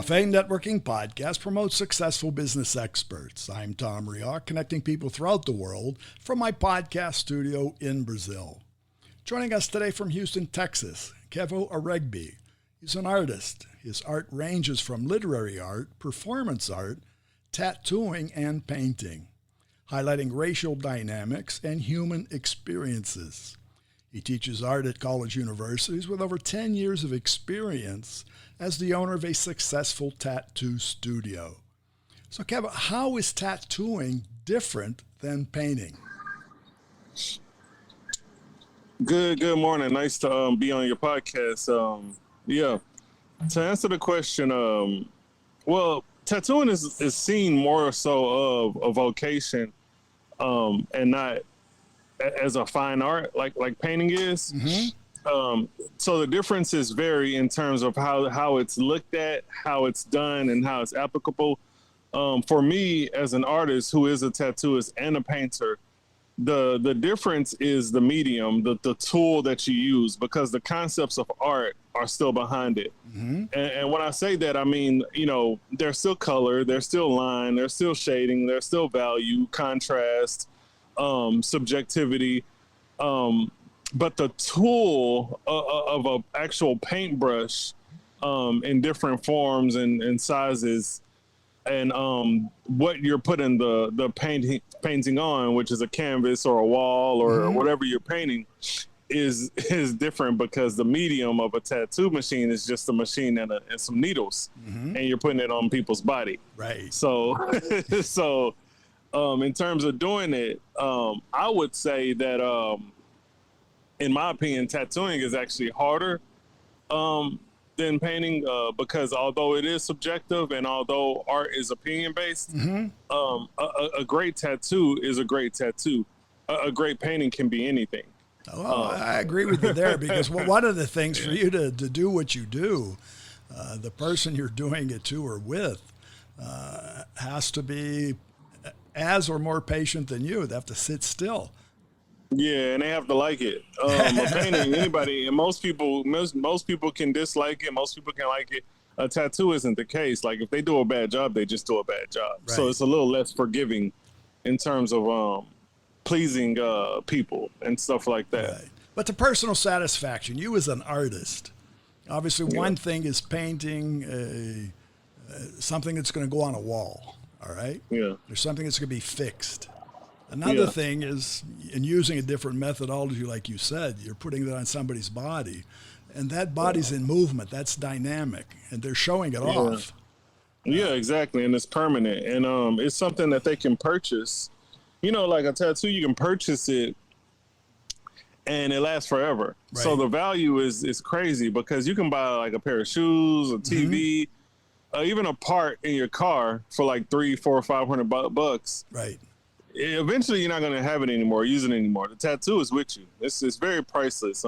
Cafe Networking Podcast promotes successful business experts. I'm Tom Riach, connecting people throughout the world from my podcast studio in Brazil. Joining us today from Houston, Texas, Kevo Aregbe. He's an artist. His art ranges from literary art, performance art, tattooing, and painting, highlighting racial dynamics and human experiences. He teaches art at college universities with over 10 years of experience as the owner of a successful tattoo studio. So, Kevin, how is tattooing different than painting? Good morning. Nice to be on your podcast. To answer the question, well, tattooing is seen more so of a vocation and not as a fine art like painting is. So the differences vary in terms of how it's looked at, how it's done, and how it's applicable. For me, as an artist who is a tattooist and a painter, the difference is the medium, the tool that you use, because the concepts of art are still behind it. And when I say that, I mean, there's still color, there's still line, there's still shading, there's still value, contrast, subjectivity. But the tool of an actual paintbrush in different forms and sizes, and what you're putting the painting on, which is a canvas or a wall or whatever you're painting, is different, because the medium of a tattoo machine is just a machine and some needles, and you're putting it on people's body. Right. So, in terms of doing it, I would say that, in my opinion, tattooing is actually harder than painting, because although it is subjective and although art is opinion based, a great tattoo is a great tattoo. A great painting can be anything. Oh, I agree with you there, because one of the things for you to do what you do, the person you're doing it to or with has to be as or more patient than you. They have to sit still. Yeah, and they have to like it. A painting, anybody, and most people can dislike it. Most people can like it. A tattoo isn't the case. Like, if they do a bad job, they just do a bad job. Right. So it's a little less forgiving in terms of pleasing people and stuff like that. Right. But the personal satisfaction, you as an artist, obviously one thing is painting something that's going to go on a wall. All right. Yeah. There's something that's going to be fixed. Another thing is, in using a different methodology, like you said, you're putting that on somebody's body, and that body's in movement. That's dynamic, and they're showing it off. Yeah, exactly, and it's permanent, and it's something that they can purchase. Like a tattoo, you can purchase it, and it lasts forever. Right. So the value is crazy, because you can buy like a pair of shoes, a TV, even a part in your car for like $300, $400, $500. Right. Eventually, you're not going to have it anymore, use it anymore. The tattoo is with you. It's very priceless.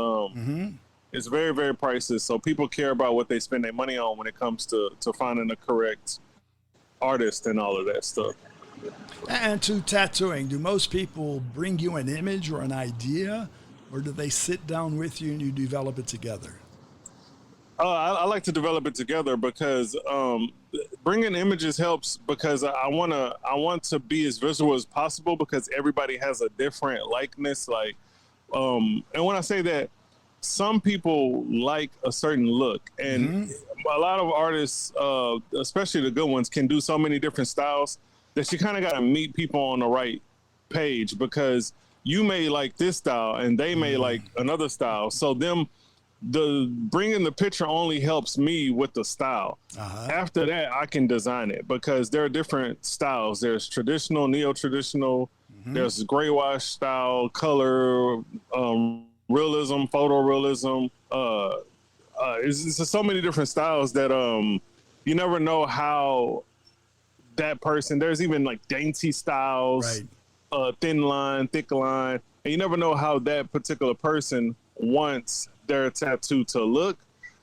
It's very, very priceless. So people care about what they spend their money on when it comes to finding the correct artist and all of that stuff. And to tattooing, do most people bring you an image or an idea, or do they sit down with you and you develop it together? I like to develop it together, because bringing images helps, because I want to be as visual as possible, because everybody has a different likeness. Like, and when I say that, some people like a certain look, and a lot of artists, especially the good ones, can do so many different styles that you kind of got to meet people on the right page, because you may like this style and they may like another style. So bringing the picture only helps me with the style. After that, I can design it, because there are different styles. There's traditional, neo-traditional, there's gray wash style, color, realism, photorealism. It's just so many different styles that you never know how that person, there's even like dainty styles, thin line, thick line, and you never know how that particular person wants their tattoo to look.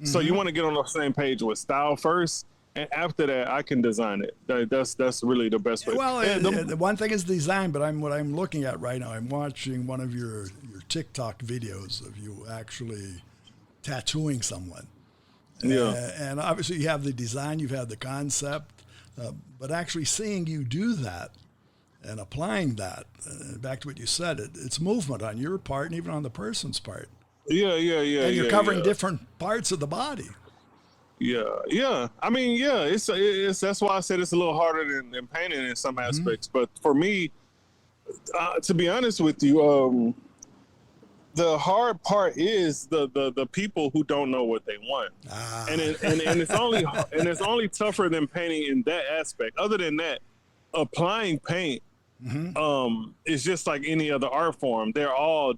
So you want to get on the same page with style first, and after that, I can design it. That's really the best way. Well, the one thing is design, but what I'm looking at right now, I'm watching one of your TikTok videos of you actually tattooing someone. Yeah. And obviously you have the design, you've had the concept, but actually seeing you do that and applying that, back to what you said, it's movement on your part and even on the person's part. Yeah. And you're covering yeah. different parts of the body. Yeah. I mean, yeah, it's that's why I said it's a little harder than painting in some aspects. But for me, to be honest with you, the hard part is the people who don't know what they want, and it's only tougher than painting in that aspect. Other than that, applying paint is just like any other art form. They're all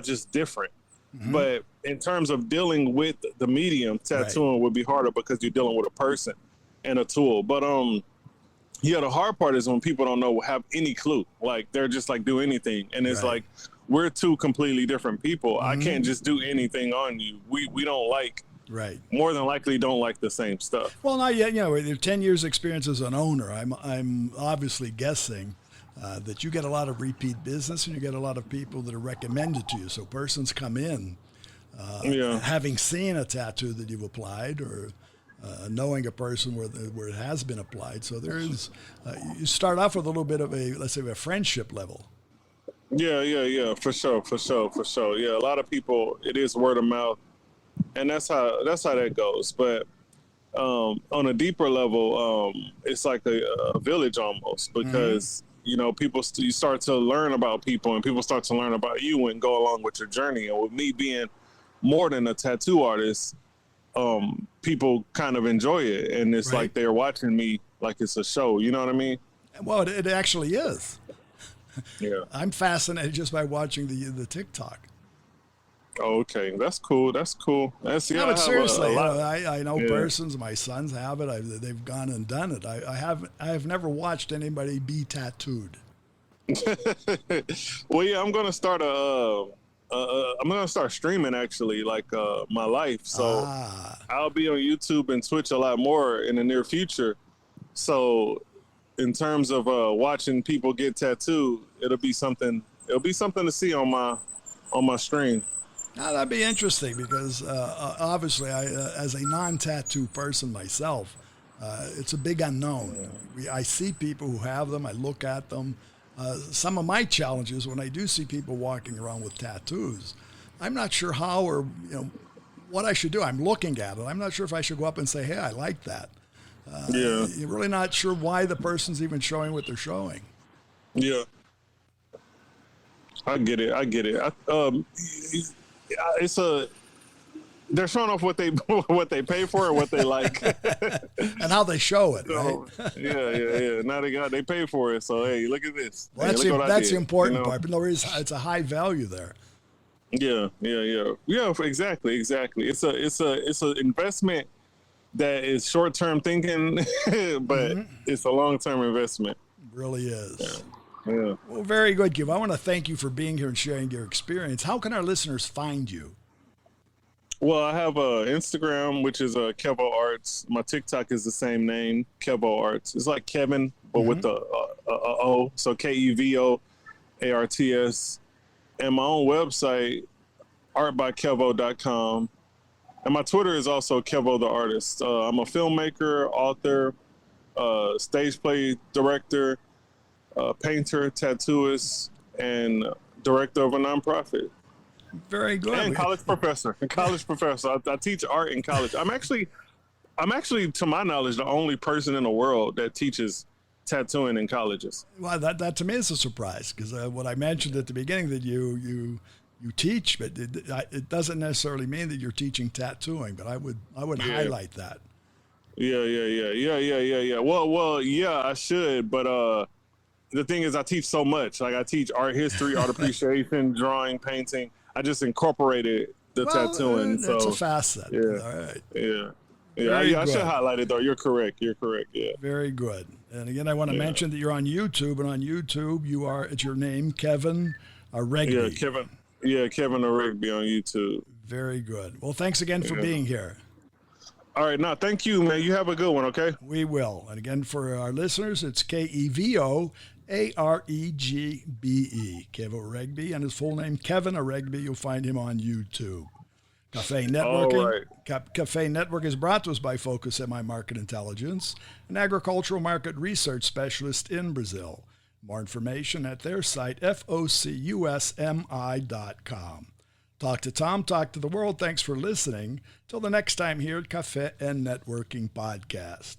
just different. But in terms of dealing with the medium, tattooing would be harder because you're dealing with a person and a tool. But yeah, the hard part is when people don't have any clue. Like they're just like do anything, and it's like we're two completely different people. I can't just do anything on you. We don't like more than likely don't like the same stuff. Well, not yet. You know, with your 10 years experience as an owner, I'm obviously guessing that you get a lot of repeat business and you get a lot of people that are recommended to you. So persons come in having seen a tattoo that you've applied or knowing a person where it has been applied. So there is, you start off with a little bit of let's say a friendship level. Yeah, for sure. Yeah, a lot of people, it is word of mouth, and that's how that goes. But on a deeper level, it's like a village almost, because you know, you start to learn about people, and people start to learn about you and go along with your journey. And with me being more than a tattoo artist, people kind of enjoy it, and it's like they're watching me like it's a show. You know what I mean? Well, it actually is. Yeah, I'm fascinated just by watching the TikTok. Oh, okay, that's cool. That's No, but seriously, I know persons. My sons have it. They've gone and done it. I have never watched anybody be tattooed. Well, yeah, I'm gonna start streaming actually, like my life. So I'll be on YouTube and Twitch a lot more in the near future. So in terms of watching people get tattooed, it'll be something to see on my stream. Now that'd be interesting because obviously I, as a non-tattoo person myself, it's a big unknown. I see people who have them. I look at them. Some of my challenges when I do see people walking around with tattoos, I'm not sure how or what I should do. I'm looking at it. I'm not sure if I should go up and say, "Hey, I like that." You're really not sure why the person's even showing what they're showing. Yeah, I get it. They're showing off what they pay for and what they like, and how they show it. So, right? Yeah. Now they pay for it. So hey, look at this. Well, that's the important part. But no, it's a high value there. Yeah. Exactly. It's a investment that is short-term thinking, but it's a long-term investment. It really is. Yeah. Well, very good, Kevo. I want to thank you for being here and sharing your experience. How can our listeners find you? Well, I have Instagram, which is Kevo Arts. My TikTok is the same name, Kevo Arts. It's like Kevin, but with the O, so KEVO ARTS. And my own website, artbykevo.com. And my Twitter is also Kevo the Artist. I'm a filmmaker, author, stage play director, painter, tattooist, and director of a nonprofit. Very good. And college professor. I teach art in college. I'm actually, to my knowledge, the only person in the world that teaches tattooing in colleges. Well, that to me is a surprise because what I mentioned at the beginning that you teach, but it doesn't necessarily mean that you're teaching tattooing. But I would highlight that. Yeah. Well, yeah, I should, but the thing is, I teach so much. Like I teach art history, art appreciation, drawing, painting. I just incorporated the tattooing. That's a facet. Yeah. All right. Yeah. I should highlight it though. You're correct. Yeah. Very good. And again, I want to mention that you're on YouTube, and on YouTube it's your name, Kevin Aregbe. Kevin Aregbe on YouTube. Very good. Well, thanks again for being here. All right. No, thank you, man. You have a good one, okay? We will. And again, for our listeners, it's KEVO Aregbe, Kevo Aregbe, and his full name, Kevin Aregbe. You'll find him on YouTube. Cafe All Networking. right. Cafe Network is brought to us by Focus MI Market Intelligence, an agricultural market research specialist in Brazil. More information at their site, focusmi.com. Talk to Tom, talk to the world. Thanks for listening. Till the next time here at Cafe and Networking Podcast.